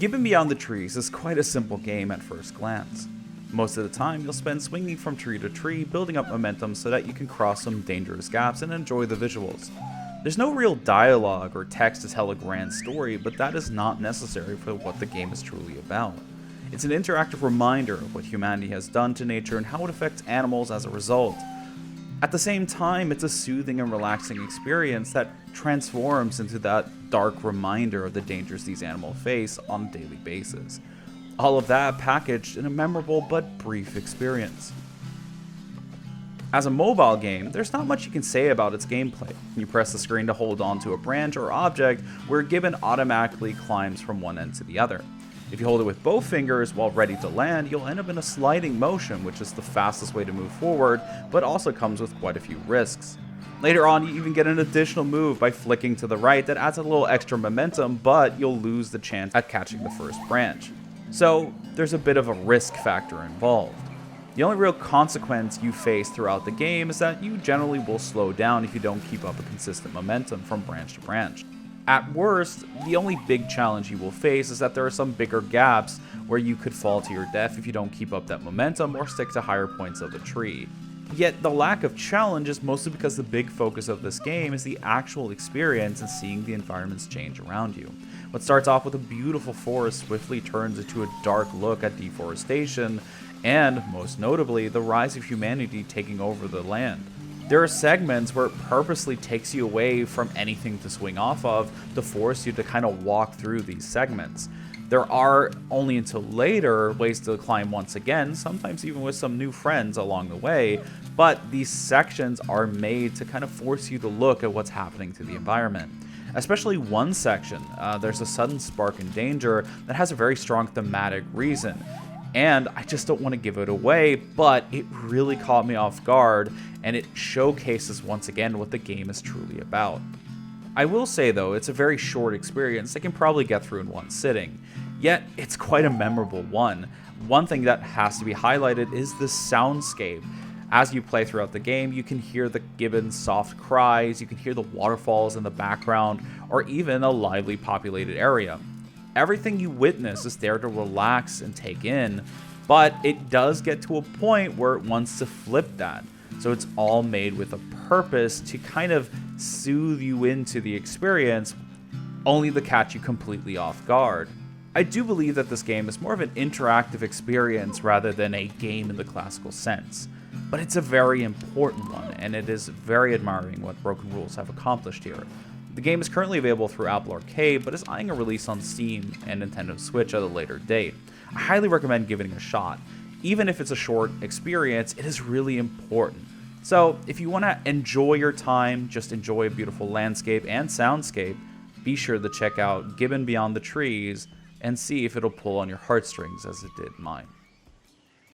Gibbon Beyond the Trees is quite a simple game at first glance. Most of the time, you'll spend swinging from tree to tree, building up momentum so that you can cross some dangerous gaps and enjoy the visuals. There's no real dialogue or text to tell a grand story, but that is not necessary for what the game is truly about. It's an interactive reminder of what humanity has done to nature and how it affects animals as a result. At the same time, it's a soothing and relaxing experience that transforms into that dark reminder of the dangers these animals face on a daily basis. All of that packaged in a memorable but brief experience. As a mobile game, there's not much you can say about its gameplay. You press the screen to hold onto a branch or object, where Gibbon automatically climbs from one end to the other. If you hold it with both fingers while ready to land, you'll end up in a sliding motion, which is the fastest way to move forward, but also comes with quite a few risks. Later on, you even get an additional move by flicking to the right that adds a little extra momentum, but you'll lose the chance at catching the first branch. So, there's a bit of a risk factor involved. The only real consequence you face throughout the game is that you generally will slow down if you don't keep up a consistent momentum from branch to branch. At worst, the only big challenge you will face is that there are some bigger gaps where you could fall to your death if you don't keep up that momentum or stick to higher points of the tree. Yet the lack of challenge is mostly because the big focus of this game is the actual experience and seeing the environments change around you. What starts off with a beautiful forest swiftly turns into a dark look at deforestation, and, most notably, the rise of humanity taking over the land. There are segments where it purposely takes you away from anything to swing off of to force you to kind of walk through these segments. There are, only until later, ways to climb once again, sometimes even with some new friends along the way, but these sections are made to kind of force you to look at what's happening to the environment. Especially one section, there's a sudden spark in danger that has a very strong thematic reason. And I just don't want to give it away, but it really caught me off guard, and it showcases once again what the game is truly about. I will say though, it's a very short experience I can probably get through in one sitting, yet it's quite a memorable one. One thing that has to be highlighted is the soundscape. As you play throughout the game, you can hear the Gibbon's soft cries, you can hear the waterfalls in the background, or even a lively populated area. Everything you witness is there to relax and take in, but it does get to a point where it wants to flip that. So it's all made with a purpose to kind of soothe you into the experience, only to catch you completely off guard. I do believe that this game is more of an interactive experience rather than a game in the classical sense, but it's a very important one, and it is very admiring what Broken Rules have accomplished here. The game is currently available through Apple Arcade, but is eyeing a release on Steam and Nintendo Switch at a later date. I highly recommend giving it a shot. Even if it's a short experience, it is really important. So, if you want to enjoy your time, just enjoy a beautiful landscape and soundscape, be sure to check out Gibbon Beyond the Trees and see if it'll pull on your heartstrings as it did mine.